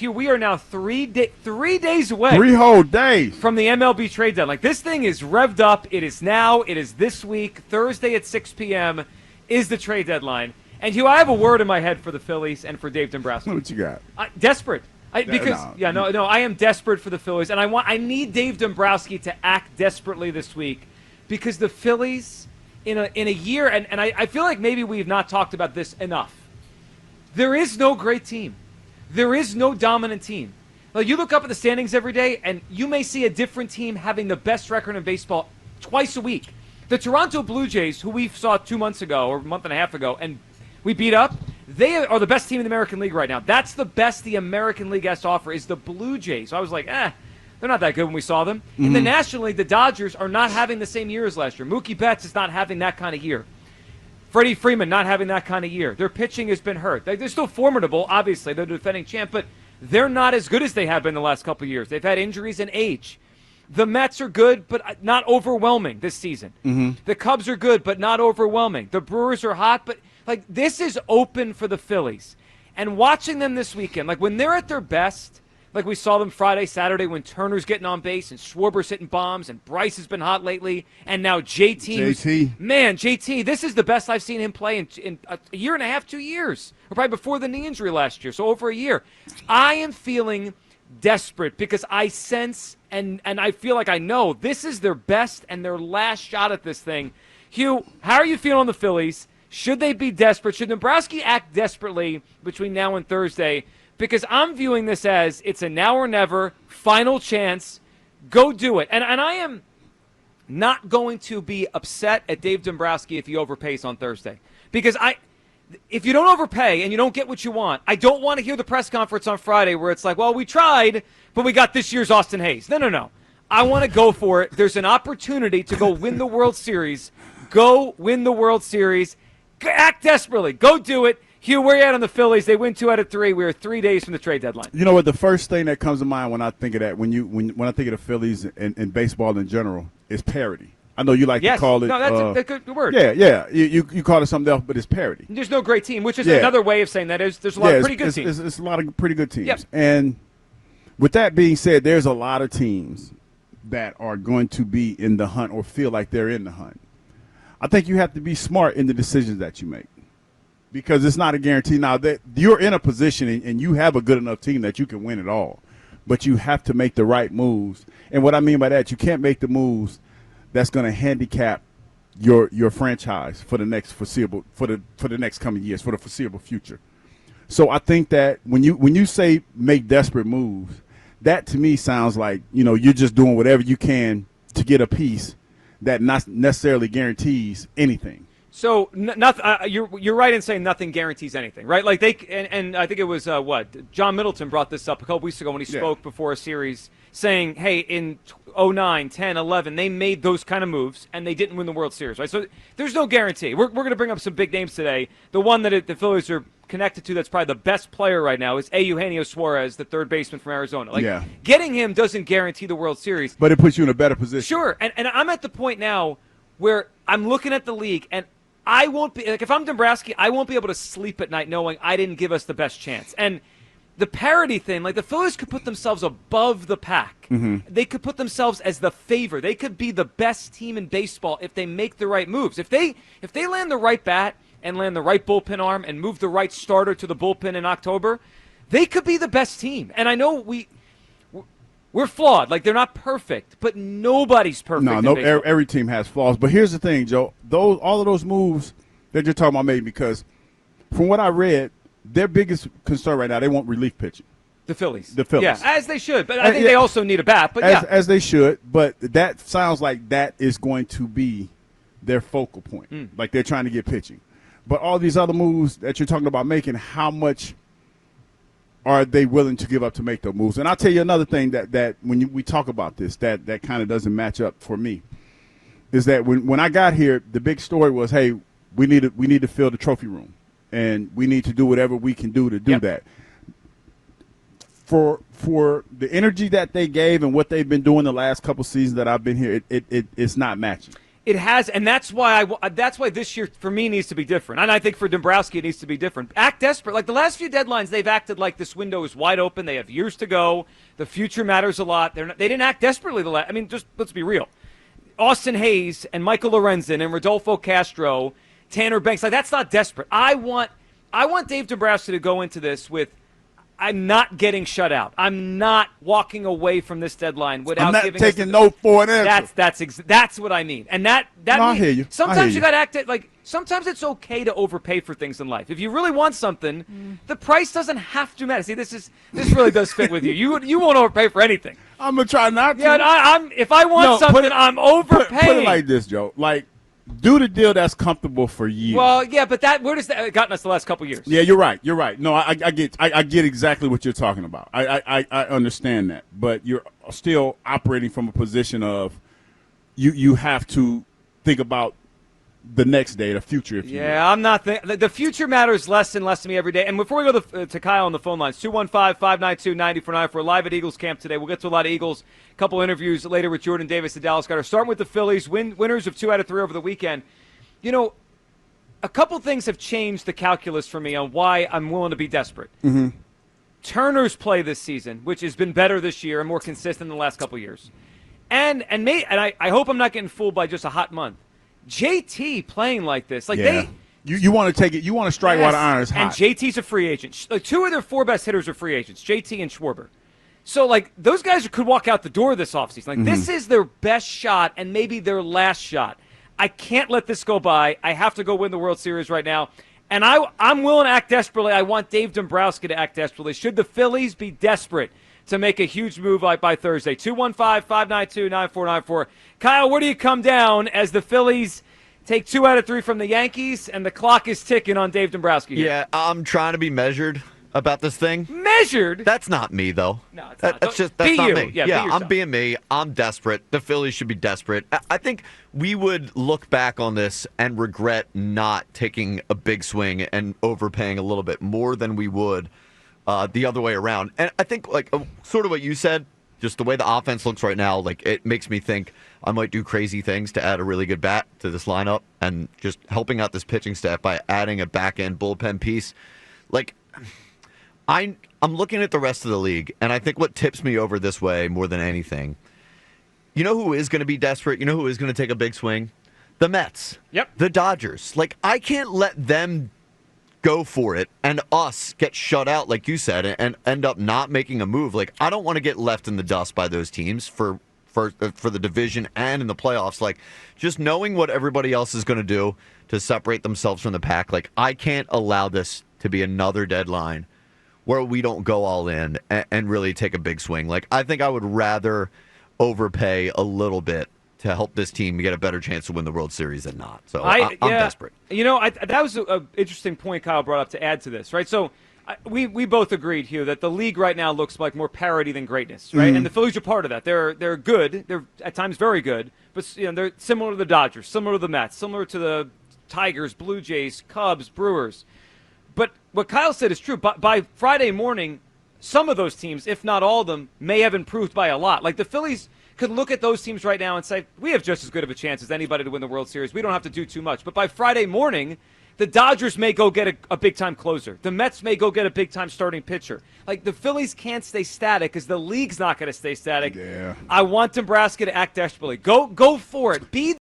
Hugh, we are now 3 days away. 3 whole days. From the MLB trade deadline. Like, this thing is revved up. It is now. It is this week. Thursday at 6 p.m. is the trade deadline. And, Hugh, I have a word in my head for the Phillies and for Dave Dombrowski. What you got? Desperate. I am desperate for the Phillies. And I need Dave Dombrowski to act desperately this week because the Phillies, in a year, and I feel like maybe we've not talked about this enough. There is no great team. There is no dominant team. Like, you look up at the standings every day, and you may see a different team having the best record in baseball twice a week. The Toronto Blue Jays, who we saw 2 months ago or a month and a half ago, and we beat up, they are the best team in the American League right now. That's the best the American League has to offer is the Blue Jays. So I was like, they're not that good when we saw them. In the National League, the Dodgers are not having the same year as last year. Mookie Betts is not having that kind of year. Freddie Freeman not having that kind of year. Their pitching has been hurt. They're still formidable, obviously. They're the defending champ, but they're not as good as they have been the last couple of years. They've had injuries and age. The Mets are good, but not overwhelming this season. The Cubs are good, but not overwhelming. The Brewers are hot, but this is open for the Phillies. And watching them this weekend, when they're at their best, like we saw them Friday, Saturday when Turner's getting on base and Schwarber's hitting bombs and Bryce has been hot lately, and now JT. Man, JT, this is the best I've seen him play in a year and a half, 2 years, or probably before the knee injury last year, so over a year. I am feeling desperate because I sense and I feel like I know this is their best and their last shot at this thing. Hugh, how are you feeling on the Phillies? Should they be desperate? Should Dombrowski act desperately between now and Thursday? Because I'm viewing this as it's a now or never, final chance, go do it. And I am not going to be upset at Dave Dombrowski if he overpays on Thursday. Because if you don't overpay and you don't get what you want, I don't want to hear the press conference on Friday where it's like, well, we tried, but we got this year's Austin Hayes. No. I want to go for it. There's an opportunity to go win the World Series. Go win the World Series. Act desperately. Go do it. Hugh, where you at on the Phillies? They win 2 out of 3. We are 3 days from the trade deadline. You know what? The first thing that comes to mind when I think of that, when I think of the Phillies and baseball in general, is parity. I know you like to call it. No, that's a good word. Yeah. You call it something else, but it's parity. There's no great team, which is another way of saying that is there's a lot of pretty good teams. It's a lot of pretty good teams. Yep. And with that being said, there's a lot of teams that are going to be in the hunt or feel like they're in the hunt. I think you have to be smart in the decisions that you make. Because it's not a guarantee. Now, that you're in a position and you have a good enough team that you can win it all. But you have to make the right moves. And what I mean by that, you can't make the moves that's going to handicap your franchise for the next foreseeable for the next coming years, for the foreseeable future. So I think that when you say make desperate moves, that to me sounds like, you're just doing whatever you can to get a piece that not necessarily guarantees anything. So you're right in saying nothing guarantees anything, right? Like and I think it was John Middleton brought this up a couple weeks ago when he spoke before a series, saying, hey, in 09, 10, 11, they made those kind of moves and they didn't win the World Series, right? So there's no guarantee. We're going to bring up some big names today. The one that the Phillies are connected to that's probably the best player right now is Eugenio Suarez, the third baseman from Arizona. Getting him doesn't guarantee the World Series, but it puts you in a better position. Sure, and I'm at the point now where I'm looking at the league and I won't be if I'm Dombrowski, I won't be able to sleep at night knowing I didn't give us the best chance. And the parity thing, the Phillies could put themselves above the pack. They could put themselves as the favor. They could be the best team in baseball if they make the right moves. If they land the right bat and land the right bullpen arm and move the right starter to the bullpen in October, they could be the best team. And I know we're flawed. They're not perfect, but nobody's perfect. No, every team has flaws. But here's the thing, Joe. All of those moves that you're talking about made because from what I read, their biggest concern right now, they want relief pitching. The Phillies. Yeah, as they should. But I think they also need a bat. But as they should. But that sounds like that is going to be their focal point. They're trying to get pitching. But all these other moves that you're talking about making, how much are they willing to give up to make those moves? And I'll tell you another thing that when we talk about this, that kind of doesn't match up for me, is that when I got here, the big story was, hey, we need to fill the trophy room, and we need to do whatever we can do to do that. For the energy that they gave and what they've been doing the last couple seasons that I've been here, it's not matching. It has, and that's why this year for me needs to be different, and I think for Dombrowski it needs to be different. Act desperate. Like the last few deadlines, they've acted like this window is wide open. They have years to go. The future matters a lot. They didn't act desperately. Just let's be real. Austin Hayes and Michael Lorenzen and Rodolfo Castro, Tanner Banks. Like that's not desperate. I want Dave Dombrowski to go into this with, I'm not getting shut out. I'm not walking away from this deadline without I'm not giving taking no for an answer. That's what I mean. And that no, I hear you. Sometimes you got to act like sometimes it's okay to overpay for things in life. If you really want something, the price doesn't have to matter. See, this really does fit with you. You won't overpay for anything. I'm gonna try not to. Yeah, if I want something, I'm overpaying. Put it like this, Joe. Like, do the deal that's comfortable for you. Well, yeah, but where does that gotten us the last couple years? Yeah, you're right. No, I get exactly what you're talking about. I understand that, but you're still operating from a position of you have to think about the next day, the future. If you will. I'm not the future matters less and less to me every day. And before we go to Kyle on the phone lines, 215-592-9494. We're live at Eagles camp today. We'll get to a lot of Eagles. A couple interviews later with Jordan Davis, the Dallas Cutter. Starting with the Phillies, winners of 2 out of 3 over the weekend. A couple things have changed the calculus for me on why I'm willing to be desperate. Mm-hmm. Turner's play this season, which has been better this year and more consistent in the last couple years. And I hope I'm not getting fooled by just a hot month. JT playing like this, you want to take it. You want to strike while the iron is hot. And JT's a free agent. Like 2 of their 4 best hitters are free agents, JT and Schwarber. So those guys could walk out the door this offseason. This is their best shot and maybe their last shot. I can't let this go by. I have to go win the World Series right now. And I'm willing to act desperately. I want Dave Dombrowski to act desperately. Should the Phillies be desperate to make a huge move by Thursday? 215-592-9494. Kyle, where do you come down as the Phillies take 2 out of 3 from the Yankees and the clock is ticking on Dave Dombrowski here? Yeah, I'm trying to be measured about this thing. Measured? That's not me, though. No, it's not. That's not you. me. Yeah, I'm being me. I'm desperate. The Phillies should be desperate. I think we would look back on this and regret not taking a big swing and overpaying a little bit more than we would the other way around. And I think, sort of what you said, just the way the offense looks right now, it makes me think I might do crazy things to add a really good bat to this lineup and just helping out this pitching staff by adding a back-end bullpen piece. I'm looking at the rest of the league, and I think what tips me over this way more than anything, you know who is going to be desperate? You know who is going to take a big swing? The Mets. Yep. The Dodgers. I can't let them go for it and us get shut out, like you said, and end up not making a move. I don't want to get left in the dust by those teams for the division and in the playoffs. Just knowing what everybody else is going to do to separate themselves from the pack. I can't allow this to be another deadline where we don't go all in and really take a big swing. I think I would rather overpay a little bit to help this team get a better chance to win the World Series than not. So I'm desperate. That was an interesting point Kyle brought up to add to this, right? So we both agreed, Hugh, that the league right now looks like more parity than greatness, right? Mm-hmm. And the Phillies are part of that. They're good. They're at times very good, but they're similar to the Dodgers, similar to the Mets, similar to the Tigers, Blue Jays, Cubs, Brewers. But what Kyle said is true. By Friday morning, some of those teams, if not all of them, may have improved by a lot. The Phillies could look at those teams right now and say, we have just as good of a chance as anybody to win the World Series. We don't have to do too much. But by Friday morning, the Dodgers may go get a big-time closer. The Mets may go get a big-time starting pitcher. The Phillies can't stay static because the league's not going to stay static. Yeah. I want Dombrowski to act desperately. Go for it. Be